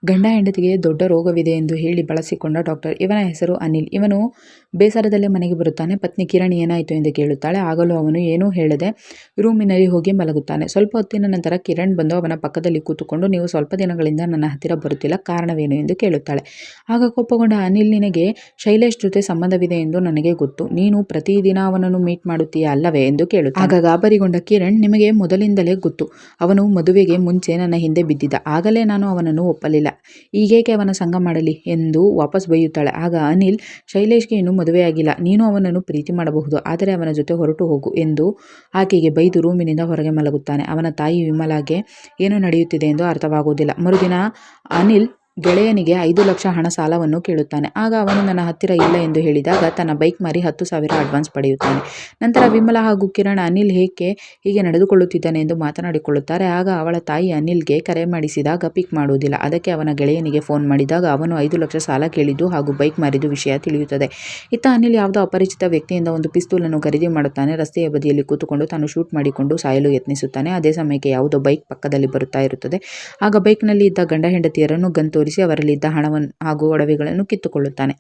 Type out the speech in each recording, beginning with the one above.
ಗಂಡ ಹೆಂಡತಿಗೆ ದೊಡ್ಡ ರೋಗವಿದೆ ಎಂದು ಹೇಳಿ ಬಳಸಿಕೊಂಡ ಡಾಕ್ಟರ್. ಇವನ ಹೆಸರು ಅನಿಲ್. ಇವನು ಬೇಸರದಲ್ಲೇ ಮನೆಗೆ ಬರುತ್ತಾನೆ. ಪತ್ನಿ ಕಿರಣ್ ಏನಾಯಿತು ಎಂದು ಕೇಳುತ್ತಾಳೆ. ಆಗಲೂ ಅವನು ಏನೂ ಹೇಳದೆ ರೂಮಿನಲ್ಲಿ ಹೋಗಿ ಮಲಗುತ್ತಾನೆ. ಸ್ವಲ್ಪ ಹೊತ್ತಿನ ನಂತರ ಕಿರಣ್ ಬಂದು ಅವನ ಪಕ್ಕದಲ್ಲಿ ಕೂತುಕೊಂಡು, ನೀವು ಸ್ವಲ್ಪ ದಿನಗಳಿಂದ ನನ್ನ ಹತ್ತಿರ ಬರುತ್ತಿಲ್ಲ, ಕಾರಣವೇನು ಎಂದು ಕೇಳುತ್ತಾಳೆ. ಆಗ ಕೋಪಗೊಂಡ ಅನಿಲ್, ನಿನಗೆ ಶೈಲೇಶ್ ಜೊತೆ ಸಂಬಂಧವಿದೆ ಎಂದು ನನಗೆ ಗೊತ್ತು, ನೀನು ಪ್ರತಿದಿನ ಅವನನ್ನು ಮೀಟ್ ಮಾಡುತ್ತೀಯ ಅಲ್ಲವೇ ಎಂದು ಕೇಳುತ್ತಾನೆ. ಆಗ ಗಾಬರಿಗೊಂಡ ಕಿರಣ್, ನಿಮಗೆ ಮೊದಲಿಂದಲೇ ಗೊತ್ತು, ಅವನು ಮದುವೆಗೆ ಮುಂಚೆ ನನ್ನ ಹಿಂದೆ ಬಿದ್ದಿದ್ದ, ಆಗಲೇ ನಾನು ಅವನನ್ನು ಒಪ್ಪಲಿಲ್ಲ, ಈಗೇಕೆ ಅವನ ಸಂಗ ಮಾಡಲಿ ಎಂದು ವಾಪಸ್ ಬೈಯುತ್ತಾಳೆ. ಆಗ ಅನಿಲ್, ಶೈಲೇಶ್ಗೆ ಇನ್ನೂ ಮದುವೆಯಾಗಿಲ್ಲ, ನೀನು ಅವನನ್ನು ಪ್ರೀತಿ ಮಾಡಬಹುದು, ಆದರೆ ಅವನ ಜೊತೆ ಹೊರಟು ಹೋಗು ಎಂದು ಆಕೆಗೆ ಬೈದು ರೂಮಿನಿಂದ ಹೊರಗೆ ಮಲಗುತ್ತಾನೆ. ಅವನ ತಾಯಿ ವಿಮಲಾಗೆ ಏನು ನಡೆಯುತ್ತಿದೆ ಎಂದು ಅರ್ಥವಾಗುವುದಿಲ್ಲ. ಮರುದಿನ ಅನಿಲ್ ಗೆಳೆಯನಿಗೆ 5 ಲಕ್ಷ ಹಣ ಸಾಲವನ್ನು ಕೇಳುತ್ತಾನೆ. ಆಗ ಅವನು ನನ್ನ ಹತ್ತಿರ ಇಲ್ಲ ಎಂದು ಹೇಳಿದಾಗ ತನ್ನ ಬೈಕ್ ಮಾರಿ 10,000 ಅಡ್ವಾನ್ಸ್ ಪಡೆಯುತ್ತಾನೆ. ನಂತರ ವಿಮಲಾ ಹಾಗೂ ಕಿರಣ್ ಅನಿಲ್ ಏಕೆ ಹೀಗೆ ನಡೆದುಕೊಳ್ಳುತ್ತಿದ್ದಾನೆ ಎಂದು ಮಾತನಾಡಿಕೊಳ್ಳುತ್ತಾರೆ. ಆಗ ಅವಳ ತಾಯಿ ಅನಿಲ್ಗೆ ಕರೆ ಮಾಡಿಸಿದಾಗ ಪಿಕ್ ಮಾಡುವುದಿಲ್ಲ. ಅದಕ್ಕೆ ಅವನ ಗೆಳೆಯನಿಗೆ ಫೋನ್ ಮಾಡಿದಾಗ ಅವನು 5 ಲಕ್ಷ ಸಾಲ ಕೇಳಿದ್ದು ಹಾಗೂ ಬೈಕ್ ಮಾರಿದ್ದು ವಿಷಯ ತಿಳಿಯುತ್ತದೆ. ಇತ್ತ ಅನಿಲ್ ಯಾವುದೋ ಅಪರಿಚಿತ ವ್ಯಕ್ತಿಯಿಂದ ಒಂದು ಪಿಸ್ತೂಲನ್ನು ಖರೀದಿ ಮಾಡುತ್ತಾನೆ. ರಸ್ತೆಯ ಬದಿಯಲ್ಲಿ ಕೂತುಕೊಂಡು ತಾನು ಶೂಟ್ ಮಾಡಿಕೊಂಡು ಸಾಯಲು ಯತ್ನಿಸುತ್ತಾನೆ. ಅದೇ ಸಮಯಕ್ಕೆ ಯಾವುದೋ ಬೈಕ್ ಪಕ್ಕದಲ್ಲಿ ಬರುತ್ತಾ ಇರುತ್ತದೆ. ಆಗ ಬೈಕ್ನಲ್ಲಿ ಇದ್ದ ಗಂಡ ಹೆಂಡತಿಯರನ್ನು ಗನ್ ತೋರಿಸಿ ಅವರಲ್ಲಿದ್ದ ಹಣವನ್ನು ಹಾಗೂ ಒಡವೆಗಳನ್ನು ಕಿತ್ತುಕೊಳ್ಳುತ್ತಾನೆ.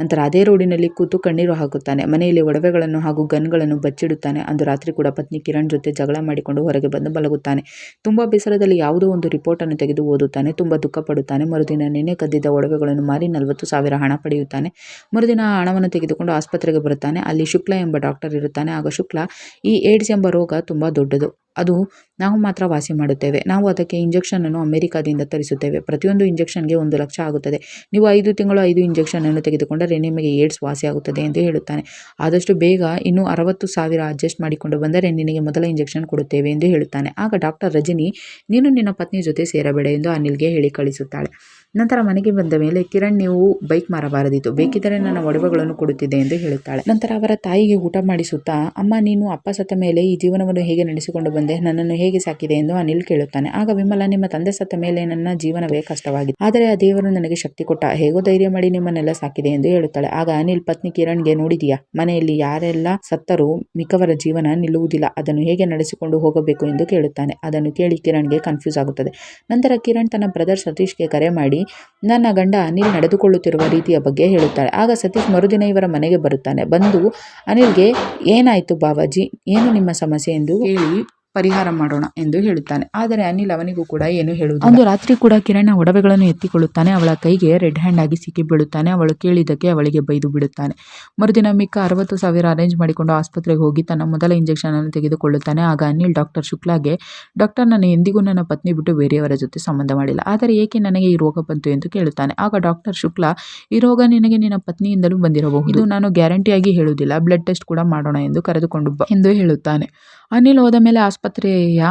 ನಂತರ ಅದೇ ರೋಡಿನಲ್ಲಿ ಕೂತು ಕಣ್ಣೀರು ಹಾಕುತ್ತಾನೆ. ಮನೆಯಲ್ಲಿ ಒಡವೆಗಳನ್ನು ಹಾಗೂ ಗನ್ಗಳನ್ನು ಬಚ್ಚಿಡುತ್ತಾನೆ. ಅಂದು ರಾತ್ರಿ ಕೂಡ ಪತ್ನಿ ಕಿರಣ್ ಜೊತೆ ಜಗಳ ಮಾಡಿಕೊಂಡು ಹೊರಗೆ ಬಂದು ಮಲಗುತ್ತಾನೆ. ತುಂಬಾ ಬೇಸರದಲ್ಲಿ ಯಾವುದೋ ಒಂದು ರಿಪೋರ್ಟ್ ಅನ್ನು ತೆಗೆದು ಓದುತ್ತಾನೆ. ತುಂಬಾ ದುಃಖ ಪಡುತ್ತಾನೆ. ಮರುದಿನ ನೆನೆ ಕದ್ದಿದ್ದ ಒಡವೆಗಳನ್ನು ಮಾರಿ 40,000 ಹಣ ಪಡೆಯುತ್ತಾನೆ. ಮರುದಿನ ಆ ಹಣವನ್ನು ತೆಗೆದುಕೊಂಡು ಆಸ್ಪತ್ರೆಗೆ ಬರುತ್ತಾನೆ. ಅಲ್ಲಿ ಶುಕ್ಲ ಎಂಬ ಡಾಕ್ಟರ್ ಇರುತ್ತಾನೆ. ಆಗ ಶುಕ್ಲ, ಈ ಏಡ್ಸ್ ಎಂಬ ರೋಗ ತುಂಬಾ ದೊಡ್ಡದು, ಅದು ನಾವು ಮಾತ್ರ ವಾಸಿ ಮಾಡುತ್ತೇವೆ, ನಾವು ಅದಕ್ಕೆ ಇಂಜೆಕ್ಷನ್ ಅನ್ನು ಅಮೆರಿಕಾದಿಂದ ತರಿಸುತ್ತೇವೆ, ಪ್ರತಿಯೊಂದು ಇಂಜೆಕ್ಷನ್ಗೆ 1 ಲಕ್ಷ ಆಗುತ್ತದೆ, ನೀವು 5 ತಿಂಗಳು 5 ಇಂಜೆಕ್ಷನ್ ಅನ್ನು ತೆಗೆದುಕೊಂಡರೆ ನಿಮಗೆ ಏಡ್ಸ್ ವಾಸಿಯಾಗುತ್ತದೆ ಎಂದು ಹೇಳುತ್ತಾನೆ. ಆದಷ್ಟು ಬೇಗ ಇನ್ನೂ 60,000 ಅಡ್ಜಸ್ಟ್ ಮಾಡಿಕೊಂಡು ಬಂದರೆ ನಿನಗೆ ಮೊದಲ ಇಂಜೆಕ್ಷನ್ ಕೊಡುತ್ತೇವೆ ಎಂದು ಹೇಳುತ್ತಾನೆ. ಆಗ ಡಾಕ್ಟರ್ ರಜನಿ, ನೀನು ನಿನ್ನ ಪತ್ನಿ ಜೊತೆ ಸೇರಬೇಡ ಎಂದು ಅನಿಲ್ಗೆ ಹೇಳಿ ಕಳಿಸುತ್ತಾಳೆ. ನಂತರ ಮನೆಗೆ ಬಂದ ಮೇಲೆ ಕಿರಣ್, ನೀವು ಬೈಕ್ ಮಾರಬಾರದಿತ್ತು, ಬೇಕಿದ್ದರೆ ನನ್ನ ಒಡವೆಗಳನ್ನು ಕೊಡುತ್ತಿದ್ದೆ ಎಂದು ಹೇಳುತ್ತಾಳೆ. ನಂತರ ಅವರ ತಾಯಿಗೆ ಊಟ ಮಾಡಿಸುತ್ತಾ, ಅಮ್ಮ, ನೀನು ಅಪ್ಪ ಸತ್ತ ಮೇಲೆ ಈ ಜೀವನವನ್ನು ಹೇಗೆ ನಡೆಸಿಕೊಂಡು ಬಂದೆ, ನನ್ನನ್ನು ಹೇಗೆ ಸಾಕಿದೆ ಎಂದು ಅನಿಲ್ ಕೇಳುತ್ತಾನೆ. ಆಗ ವಿಮಲಾ, ನಿಮ್ಮ ತಂದೆ ಸತ್ತ ಮೇಲೆ ನನ್ನ ಜೀವನವೇ ಕಷ್ಟವಾಗಿದೆ, ಆದರೆ ಆ ದೇವರು ನನಗೆ ಶಕ್ತಿ ಕೊಟ್ಟ, ಹೇಗೋ ಧೈರ್ಯ ಮಾಡಿ ನಿಮ್ಮನ್ನೆಲ್ಲ ಸಾಕಿದೆ ಎಂದು ಹೇಳುತ್ತಾಳೆ. ಆಗ ಅನಿಲ್ ಪತ್ನಿ ಕಿರಣ್ಗೆ, ನೋಡಿದೀಯಾ, ಮನೆಯಲ್ಲಿ ಯಾರೆಲ್ಲ ಸತ್ತರೂ ಮಿಕ್ಕವರ ಜೀವನ ನಿಲ್ಲುವುದಿಲ್ಲ, ಅದನ್ನು ಹೇಗೆ ನಡೆಸಿಕೊಂಡು ಹೋಗಬೇಕು ಎಂದು ಕೇಳುತ್ತಾನೆ. ಅದನ್ನು ಕೇಳಿ ಕಿರಣ್ಗೆ ಕನ್ಫ್ಯೂಸ್ ಆಗುತ್ತದೆ. ನಂತರ ಕಿರಣ್ ತನ್ನ ಬ್ರದರ್ ಸತೀಶ್ಗೆ ಕರೆ ಮಾಡಿ ನನ್ನ ಗಂಡ ಅನಿಲ್ ನಡೆದುಕೊಳ್ಳುತ್ತಿರುವ ರೀತಿಯ ಬಗ್ಗೆ ಹೇಳುತ್ತಾಳೆ. ಆಗ ಸತೀಶ್ ಮರುದಿನ ಇವರ ಮನೆಗೆ ಬರುತ್ತಾನೆ. ಬಂದು ಅನಿಲ್ಗೆ, ಏನಾಯ್ತು ಬಾವಾಜಿ, ಏನು ನಿಮ್ಮ ಸಮಸ್ಯೆ ಎಂದು ಹೇಳಿ ಪರಿಹಾರ ಮಾಡೋಣ ಎಂದು ಹೇಳುತ್ತಾನೆ. ಆದರೆ ಅನಿಲ್ ಅವನಿಗೂ ಕೂಡ ಏನು ಹೇಳುವುದಿಲ್ಲ. ಒಂದು ರಾತ್ರಿ ಕೂಡ ಕಿರಣ್ ಒಡವೆಗಳನ್ನು ಎತ್ತಿಕೊಳ್ಳುತ್ತಾನೆ. ಅವಳ ಕೈಗೆ ರೆಡ್ ಹ್ಯಾಂಡ್ ಆಗಿ ಸಿಕ್ಕಿ ಬೀಳುತ್ತಾನೆ. ಅವಳು ಕೇಳಿದ್ದಕ್ಕೆ ಅವಳಿಗೆ ಬೈದು ಬಿಡುತ್ತಾನೆ. ಮರುದಿನ ಮಿಕ್ಕ 60,000 ಅರೇಂಜ್ ಮಾಡಿಕೊಂಡು ಆಸ್ಪತ್ರೆಗೆ ಹೋಗಿ ತನ್ನ ಮೊದಲ ಇಂಜೆಕ್ಷನ್ ಅನ್ನು ತೆಗೆದುಕೊಳ್ಳುತ್ತಾನೆ. ಆಗ ಅನಿಲ್ ಡಾಕ್ಟರ್ ಶುಕ್ಲಾಗೆ, ಡಾಕ್ಟರ್, ನಾನು ಎಂದಿಗೂ ನನ್ನ ಪತ್ನಿ ಬಿಟ್ಟು ಬೇರೆಯವರ ಜೊತೆ ಸಂಬಂಧ ಮಾಡಿಲ್ಲ, ಆದರೆ ಏಕೆ ನನಗೆ ಈ ರೋಗ ಬಂತು ಎಂದು ಕೇಳುತ್ತಾನೆ. ಆಗ ಡಾಕ್ಟರ್ ಶುಕ್ಲಾ, ಈ ರೋಗ ನಿನಗೆ ನಿನ್ನ ಪತ್ನಿಯಿಂದಲೂ ಬಂದಿರಬಹುದು, ಇದು ನಾನು ಗ್ಯಾರಂಟಿಯಾಗಿ ಹೇಳುವುದಿಲ್ಲ, ಬ್ಲಡ್ ಟೆಸ್ಟ್ ಕೂಡ ಮಾಡೋಣ ಎಂದು ಕರೆದುಕೊಂಡು ಬಾ ಎಂದು ಹೇಳುತ್ತಾನೆ. ಅನಿಲ್ ಹೋದ ಮೇಲೆ ಆಸ್ಪತ್ರೆಯ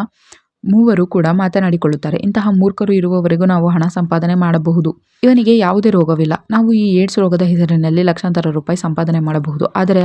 ಮೂವರು ಕೂಡ ಮಾತನಾಡಿಕೊಳ್ಳುತ್ತಾರೆ. ಇಂತಹ ಮೂರ್ಖರು ಇರುವವರೆಗೂ ನಾವು ಹಣ ಸಂಪಾದನೆ ಮಾಡಬಹುದು, ಇವನಿಗೆ ಯಾವುದೇ ರೋಗವಿಲ್ಲ, ನಾವು ಈ ಏಡ್ಸ್ ರೋಗದ ಹೆಸರಿನಲ್ಲಿ ಲಕ್ಷಾಂತರ ರೂಪಾಯಿ ಸಂಪಾದನೆ ಮಾಡಬಹುದು, ಆದರೆ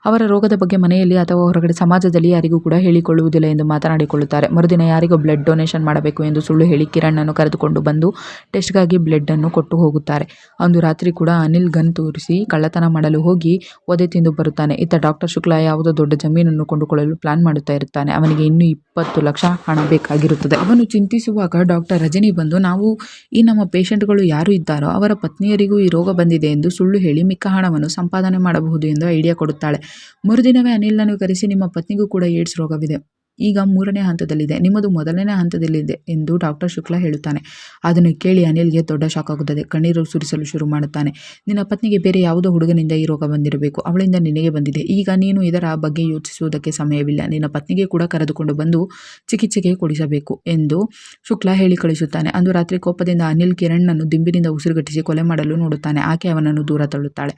ಅವರ ರೋಗದ ಬಗ್ಗೆ ಮನೆಯಲ್ಲಿ ಅಥವಾ ಹೊರಗಡೆ ಸಮಾಜದಲ್ಲಿ ಯಾರಿಗೂ ಕೂಡ ಹೇಳಿಕೊಳ್ಳುವುದಿಲ್ಲ ಎಂದು ಮಾತನಾಡಿಕೊಳ್ಳುತ್ತಾರೆ. ಮರುದಿನ ಯಾರಿಗೂ ಬ್ಲಡ್ ಡೊನೇಷನ್ ಮಾಡಬೇಕು ಎಂದು ಸುಳ್ಳು ಹೇಳಿ ಕಿರಣ್ ಕರೆದುಕೊಂಡು ಬಂದು ಟೆಸ್ಟ್ಗಾಗಿ ಬ್ಲಡ್ ಅನ್ನು ಕೊಟ್ಟು ಹೋಗುತ್ತಾರೆ. ಅಂದು ರಾತ್ರಿ ಕೂಡ ಅನಿಲ್ ಗನ್ ತೋರಿಸಿ ಕಳ್ಳತನ ಮಾಡಲು ಹೋಗಿ ಒದೆ ತಿಂದು ಬರುತ್ತಾನೆ. ಇತ್ತ ಡಾಕ್ಟರ್ ಶುಕ್ಲಾ ಯಾವುದೋ ದೊಡ್ಡ ಜಮೀನನ್ನು ಕೊಂಡುಕೊಳ್ಳಲು ಪ್ಲಾನ್ ಮಾಡುತ್ತಾ ಇರುತ್ತಾನೆ. ಅವನಿಗೆ ಇನ್ನೂ 20 ಲಕ್ಷ ಹಣ ಬೇಕಾಗಿರುತ್ತದೆ. ಅವನು ಚಿಂತಿಸುವಾಗ ಡಾಕ್ಟರ್ ರಜನಿ ಬಂದು, ನಾವು ಈ ನಮ್ಮ ಪೇಷಂಟ್ಗಳು ಯಾರು ಇದ್ದಾರೋ ಅವರ ಪತ್ನಿಯರಿಗೂ ಈ ರೋಗ ಬಂದಿದೆ ಎಂದು ಸುಳ್ಳು ಹೇಳಿ ಮಿಕ್ಕ ಹಣವನ್ನು ಸಂಪಾದನೆ ಮಾಡಬಹುದು ಎಂದು ಐಡಿಯಾ ಕೊಡುತ್ತಾಳೆ. ಮರುದಿನವೇ ಅನಿಲ್ನನ್ನು ಕರೆಸಿ, ನಿಮ್ಮ ಪತ್ನಿಗೂ ಕೂಡ ಏಡ್ಸ್ ರೋಗವಿದೆ, ಈಗ 3ನೇ ಹಂತದಲ್ಲಿದೆ, ನಿಮ್ಮದು ಮೊದಲನೇ ಹಂತದಲ್ಲಿದೆ ಎಂದು ಡಾಕ್ಟರ್ ಶುಕ್ಲಾ ಹೇಳುತ್ತಾನೆ. ಅದನ್ನು ಕೇಳಿ ಅನಿಲ್ಗೆ ದೊಡ್ಡ ಶಾಕ್ ಆಗುತ್ತದೆ. ಕಣ್ಣೀರು ಸುರಿಸಲು ಶುರು ಮಾಡುತ್ತಾನೆ. ನಿನ್ನ ಪತ್ನಿಗೆ ಬೇರೆ ಯಾವುದೋ ಹುಡುಗನಿಂದ ಈ ರೋಗ ಬಂದಿರಬೇಕು, ಅವಳಿಂದ ನಿನಗೆ ಬಂದಿದೆ, ಈಗ ನೀನು ಇದರ ಬಗ್ಗೆ ಯೋಚಿಸುವುದಕ್ಕೆ ಸಮಯವಿಲ್ಲ, ನಿನ್ನ ಪತ್ನಿಗೆ ಕೂಡ ಕರೆದುಕೊಂಡು ಬಂದು ಚಿಕಿತ್ಸೆಗೆ ಕೊಡಿಸಬೇಕು ಎಂದು ಶುಕ್ಲಾ ಹೇಳಿ ಕಳಿಸುತ್ತಾನೆ. ಅಂದು ರಾತ್ರಿ ಕೋಪದಿಂದ ಅನಿಲ್ ಕಿರಣ್ನನ್ನು ದಿಂಬಿನಿಂದ ಉಸಿರುಗಟ್ಟಿಸಿ ಕೊಲೆ ಮಾಡಲು ನೋಡುತ್ತಾನೆ. ಆಕೆ ಅವನನ್ನು ದೂರ ತಳ್ಳುತ್ತಾಳೆ.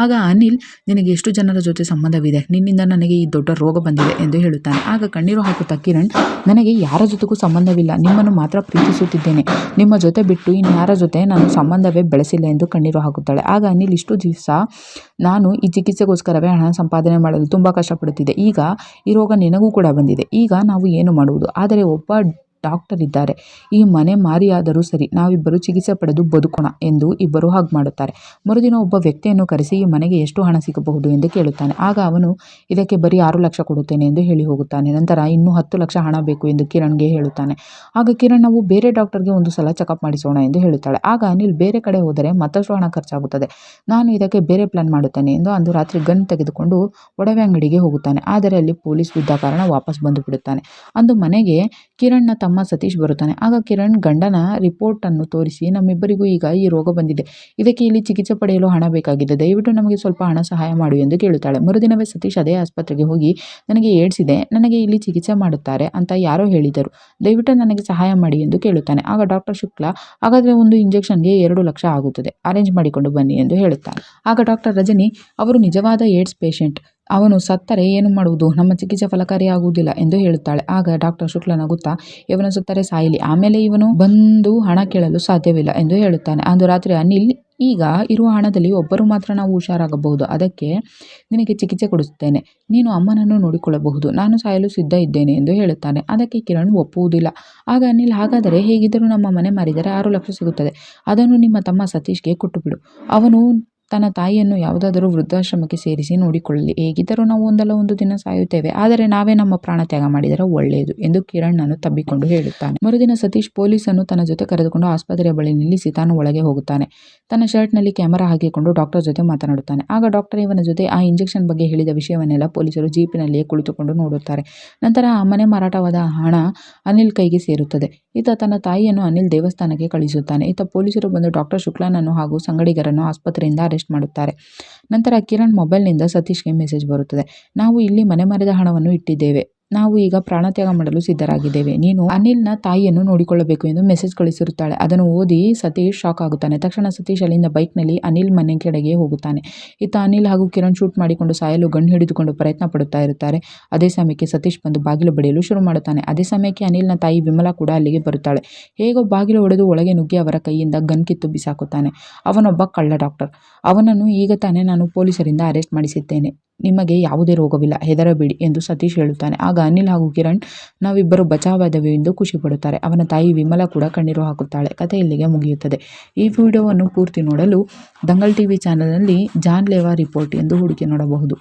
ಆಗ ಅನಿಲ್, ನಿನಗೆ ಎಷ್ಟು ಜನರ ಜೊತೆ ಸಂಬಂಧವಿದೆ, ನಿನ್ನಿಂದ ನನಗೆ ಈ ದೊಡ್ಡ ರೋಗ ಬಂದಿದೆ ಎಂದು ಹೇಳುತ್ತಾನೆ. ಆಗ ಕಣ್ಣೀರು ಹಾಕುತ್ತಾ ಕಿರಣ್, ನನಗೆ ಯಾರ ಜೊತೆಗೂ ಸಂಬಂಧವಿಲ್ಲ, ನಿಮ್ಮನ್ನು ಮಾತ್ರ ಪ್ರೀತಿಸುತ್ತಿದ್ದೇನೆ, ನಿಮ್ಮ ಜೊತೆ ಬಿಟ್ಟು ಇನ್ಯಾರ ಜೊತೆ ನಾನು ಸಂಬಂಧವೇ ಬೆಳೆಸಿಲ್ಲ ಎಂದು ಕಣ್ಣೀರು ಹಾಕುತ್ತಾಳೆ. ಆಗ ಅನಿಲ್, ಇಷ್ಟು ದಿವಸ ನಾನು ಈ ಚಿಕಿತ್ಸೆಗೋಸ್ಕರವೇ ಹಣ ಸಂಪಾದನೆ ಮಾಡಲು ತುಂಬ ಕಷ್ಟಪಡುತ್ತಿದ್ದೆ, ಈಗ ಈ ರೋಗ ನಿನಗೂ ಕೂಡ ಬಂದಿದೆ, ಈಗ ನಾವು ಏನು ಮಾಡುವುದು, ಆದರೆ ಒಬ್ಬ ಡಾಕ್ಟರ್ ಇದ್ದಾರೆ. ಈ ಮನೆ ಮಾರಿಯಾದರೂ ಸರಿ, ನಾವಿಬ್ಬರು ಚಿಕಿತ್ಸೆ ಪಡೆದು ಬದುಕೋಣ ಎಂದು ಇಬ್ಬರು ಹಗ್ ಮಾಡುತ್ತಾರೆ. ಮರುದಿನ ಒಬ್ಬ ವ್ಯಕ್ತಿಯನ್ನು ಕರೆಸಿ ಈ ಮನೆಗೆ ಎಷ್ಟು ಹಣ ಸಿಗಬಹುದು ಎಂದು ಕೇಳುತ್ತಾನೆ. ಆಗ ಅವನು ಇದಕ್ಕೆ ಬರೀ 6 ಲಕ್ಷ ಕೊಡುತ್ತೇನೆ ಎಂದು ಹೇಳಿ ಹೋಗುತ್ತಾನೆ. ನಂತರ ಇನ್ನೂ 10 ಲಕ್ಷ ಹಣ ಬೇಕು ಎಂದು ಕಿರಣ್ಗೆ ಹೇಳುತ್ತಾನೆ. ಆಗ ಕಿರಣ್ ನಾವು ಬೇರೆ ಡಾಕ್ಟರ್ಗೆ ಒಂದು ಸಲ ಚೆಕಪ್ ಮಾಡಿಸೋಣ ಎಂದು ಹೇಳುತ್ತಾಳೆ. ಆಗ ಅನಿಲ್ ಬೇರೆ ಕಡೆ ಹೋದರೆ ಮತ್ತಷ್ಟು ಹಣ ಖರ್ಚಾಗುತ್ತದೆ, ನಾನು ಇದಕ್ಕೆ ಬೇರೆ ಪ್ಲಾನ್ ಮಾಡುತ್ತೇನೆ ಎಂದು ಅಂದು ರಾತ್ರಿ ಗನ್ ತೆಗೆದುಕೊಂಡು ಒಡವೆ ಅಂಗಡಿಗೆ ಹೋಗುತ್ತಾನೆ. ಆದರೆ ಅಲ್ಲಿ ಪೊಲೀಸ್ ಬಿದ್ದ ಕಾರಣ ವಾಪಸ್ ಬಂದು ಬಿಡುತ್ತಾನೆ. ಅಂದು ಮನೆಗೆ ಕಿರಣ್ನ ತಮ್ಮ ಸತೀಶ್ ಬರುತ್ತಾನೆ. ಆಗ ಕಿರಣ್ ಗಂಡನ ರಿಪೋರ್ಟ್ ಅನ್ನು ತೋರಿಸಿ, ನಮ್ಮಿಬ್ಬರಿಗೂ ಈಗ ಈ ರೋಗ ಬಂದಿದೆ, ಇದಕ್ಕೆ ಇಲ್ಲಿ ಚಿಕಿತ್ಸೆ ಪಡೆಯಲು ಹಣ ಬೇಕಾಗಿದೆ, ದಯವಿಟ್ಟು ನಮಗೆ ಸ್ವಲ್ಪ ಹಣ ಸಹಾಯ ಮಾಡು ಎಂದು ಕೇಳುತ್ತಾಳೆ. ಮರುದಿನವೇ ಸತೀಶ್ ಅದೇ ಆಸ್ಪತ್ರೆಗೆ ಹೋಗಿ, ನನಗೆ ಏಡ್ಸ್ ಇದೆ, ನನಗೆ ಇಲ್ಲಿ ಚಿಕಿತ್ಸೆ ಮಾಡುತ್ತಾರೆ ಅಂತ ಯಾರೋ ಹೇಳಿದರು, ದಯವಿಟ್ಟು ನನಗೆ ಸಹಾಯ ಮಾಡಿ ಎಂದು ಕೇಳುತ್ತಾನೆ. ಆಗ ಡಾಕ್ಟರ್ ಶುಕ್ಲಾ, ಹಾಗಾದರೆ ಒಂದು ಇಂಜೆಕ್ಷನ್ಗೆ 2 ಲಕ್ಷ ಆಗುತ್ತದೆ, ಅರೇಂಜ್ ಮಾಡಿಕೊಂಡು ಬನ್ನಿ ಎಂದು ಹೇಳುತ್ತಾನೆ. ಆಗ ಡಾಕ್ಟರ್ ರಜನಿ, ಅವರು ನಿಜವಾದ ಏಡ್ಸ್ ಪೇಷಂಟ್, ಅವನು ಸತ್ತರೆ ಏನು ಮಾಡುವುದು, ನಮ್ಮ ಚಿಕಿತ್ಸೆ ಫಲಕಾರಿಯಾಗುವುದಿಲ್ಲ ಎಂದು ಹೇಳುತ್ತಾಳೆ. ಆಗ ಡಾಕ್ಟರ್ ಶುಕ್ಲಾ ನಗುತ್ತಾ, ಇವನು ಸತ್ತರೆ ಸಾಯಲಿ, ಆಮೇಲೆ ಇವನು ಬಂದು ಹಣ ಕೇಳಲು ಸಾಧ್ಯವಿಲ್ಲ ಎಂದು ಹೇಳುತ್ತಾನೆ. ಅಂದು ರಾತ್ರಿ ಅನಿಲ್, ಈಗ ಇರುವ ಹಣದಲ್ಲಿ ಒಬ್ಬರು ಮಾತ್ರ ನಾವು ಹುಷಾರಾಗಬಹುದು, ಅದಕ್ಕೆ ನಿನಗೆ ಚಿಕಿತ್ಸೆ ಕೊಡಿಸುತ್ತೇನೆ, ನೀನು ಅಮ್ಮನನ್ನು ನೋಡಿಕೊಳ್ಳಬಹುದು, ನಾನು ಸಾಯಲು ಸಿದ್ಧ ಇದ್ದೇನೆ ಎಂದು ಹೇಳುತ್ತಾನೆ. ಅದಕ್ಕೆ ಕಿರಣ್ ಒಪ್ಪುವುದಿಲ್ಲ. ಆಗ ಅನಿಲ್, ಹಾಗಾದರೆ ಹೇಗಿದ್ದರೂ ನಮ್ಮ ಮನೆ ಮಾರಿದರೆ 6 ಲಕ್ಷ ಸಿಗುತ್ತದೆ, ಅದನ್ನು ನಿಮ್ಮ ತಮ್ಮ ಸತೀಶ್ಗೆ ಕೊಟ್ಟುಬಿಡು, ಅವನು ತನ್ನ ತಾಯಿಯನ್ನು ಯಾವುದಾದರೂ ವೃದ್ಧಾಶ್ರಮಕ್ಕೆ ಸೇರಿಸಿ ನೋಡಿಕೊಳ್ಳಲಿ, ಹೇಗಿದ್ದರೂ ನಾವು ಒಂದಲ್ಲ ಒಂದು ದಿನ ಸಾಯುತ್ತೇವೆ, ಆದರೆ ನಾವೇ ನಮ್ಮ ಪ್ರಾಣ ತ್ಯಾಗ ಮಾಡಿದರೆ ಒಳ್ಳೆಯದು ಎಂದು ಕಿರಣ್ಣನ್ನು ತಬ್ಬಿಕೊಂಡು ಹೇಳುತ್ತಾನೆ. ಮರುದಿನ ಸತೀಶ್ ಪೊಲೀಸನ್ನು ತನ್ನ ಜೊತೆ ಕರೆದುಕೊಂಡು ಆಸ್ಪತ್ರೆಯ ಬಳಿ ನಿಲ್ಲಿಸಿ ತಾನು ಒಳಗೆ ಹೋಗುತ್ತಾನೆ. ತನ್ನ ಶರ್ಟ್ನಲ್ಲಿ ಕ್ಯಾಮೆರಾ ಹಾಕಿಕೊಂಡು ಡಾಕ್ಟರ್ ಜೊತೆ ಮಾತನಾಡುತ್ತಾನೆ. ಆಗ ಡಾಕ್ಟರ್ ಇವನ ಜೊತೆ ಆ ಇಂಜೆಕ್ಷನ್ ಬಗ್ಗೆ ಹೇಳಿದ ವಿಷಯವನ್ನೆಲ್ಲ ಪೊಲೀಸರು ಜೀಪಿನಲ್ಲಿಯೇ ಕುಳಿತುಕೊಂಡು ನೋಡುತ್ತಾರೆ. ನಂತರ ಆ ಮನೆ ಮಾರಾಟವಾದ ಹಣ ಅನಿಲ್ ಕೈಗೆ ಸೇರುತ್ತದೆ. ಈತ ತನ್ನ ತಾಯಿಯನ್ನು ಅನಿಲ್ ದೇವಸ್ಥಾನಕ್ಕೆ ಕಳಿಸುತ್ತಾನೆ. ಈತ ಪೊಲೀಸರು ಬಂದು ಡಾಕ್ಟರ್ ಶುಕ್ಲಾನನ್ನು ಹಾಗೂ ಸಂಗಡಿಗರನ್ನು ಆಸ್ಪತ್ರೆಯಿಂದ ಅರೆಸ್ಟ್ ಮಾಡುತ್ತಾರೆ. ನಂತರ ಕಿರಣ್ ಮೊಬೈಲ್ನಿಂದ ಸತೀಶ್ಗೆ ಮೆಸೇಜ್ ಬರುತ್ತದೆ, ನಾವು ಇಲ್ಲಿ ಮನೆ ಮಾರಿದ ಹಣವನ್ನು ಇಟ್ಟಿದ್ದೇವೆ, ನಾವು ಈಗ ಪ್ರಾಣತ್ಯಾಗ ಮಾಡಲು ಸಿದ್ಧರಾಗಿದ್ದೇವೆ, ನೀನು ಅನಿಲ್ನ ತಾಯಿಯನ್ನು ನೋಡಿಕೊಳ್ಳಬೇಕು ಎಂದು ಮೆಸೇಜ್ ಕಳಿಸಿರುತ್ತಾಳೆ. ಅದನ್ನು ಓದಿ ಸತೀಶ್ ಶಾಕ್ ಆಗುತ್ತಾನೆ. ತಕ್ಷಣ ಸತೀಶ್ ಅಲ್ಲಿಂದ ಬೈಕ್ನಲ್ಲಿ ಅನಿಲ್ ಮನೆ ಕಡೆಗೆ ಹೋಗುತ್ತಾನೆ. ಈತ ಅನಿಲ್ ಹಾಗೂ ಕಿರಣ್ ಶೂಟ್ ಮಾಡಿಕೊಂಡು ಸಾಯಲು ಗನ್ ಹಿಡಿದುಕೊಂಡು ಪ್ರಯತ್ನ ಪಡುತ್ತಾ ಇರುತ್ತಾರೆ. ಅದೇ ಸಮಯಕ್ಕೆ ಸತೀಶ್ ಬಂದು ಬಾಗಿಲು ಬಡಿಯಲು ಶುರು ಮಾಡುತ್ತಾನೆ. ಅದೇ ಸಮಯಕ್ಕೆ ಅನಿಲ್ನ ತಾಯಿ ವಿಮಲಾ ಕೂಡ ಅಲ್ಲಿಗೆ ಬರುತ್ತಾಳೆ. ಹೇಗೋ ಬಾಗಿಲು ಒಡೆದು ಒಳಗೆ ನುಗ್ಗಿ ಅವರ ಕೈಯಿಂದ ಗನ್ ಕಿತ್ತು ಬಿಸಾಕುತ್ತಾನೆ. ಅವನೊಬ್ಬ ಕಳ್ಳ ಡಾಕ್ಟರ್, ಅವನನ್ನು ಈಗ ತಾನೇ ನಾನು ಪೊಲೀಸರಿಂದ ಅರೆಸ್ಟ್ ಮಾಡಿಸಿದ್ದೇನೆ, ನಿಮಗೆ ಯಾವುದೇ ರೋಗವಿಲ್ಲ, ಹೆದರಬೇಡಿ ಎಂದು ಸತೀಶ್ ಹೇಳುತ್ತಾನೆ. ಆಗ ಅನಿಲ್ ಹಾಗೂ ಕಿರಣ್, ನಾವಿಬ್ಬರು ಬಚಾವಾದವೆ ಎಂದು ಖುಷಿ ಪಡುತ್ತಾರೆ. ಅವನ ತಾಯಿ ವಿಮಲಾ ಕೂಡ ಕಣ್ಣೀರು ಹಾಕುತ್ತಾಳೆ. ಕಥೆ ಇಲ್ಲಿಗೆ ಮುಗಿಯುತ್ತದೆ. ಈ ವಿಡಿಯೋವನ್ನು ಪೂರ್ತಿ ನೋಡಲು ದಂಗಲ್ ಟಿವಿ ಚಾನೆಲ್ನಲ್ಲಿ ಜಾನ್ಲೇವಾ ರಿಪೋರ್ಟ್ ಎಂದು ಹುಡುಕಿ ನೋಡಬಹುದು.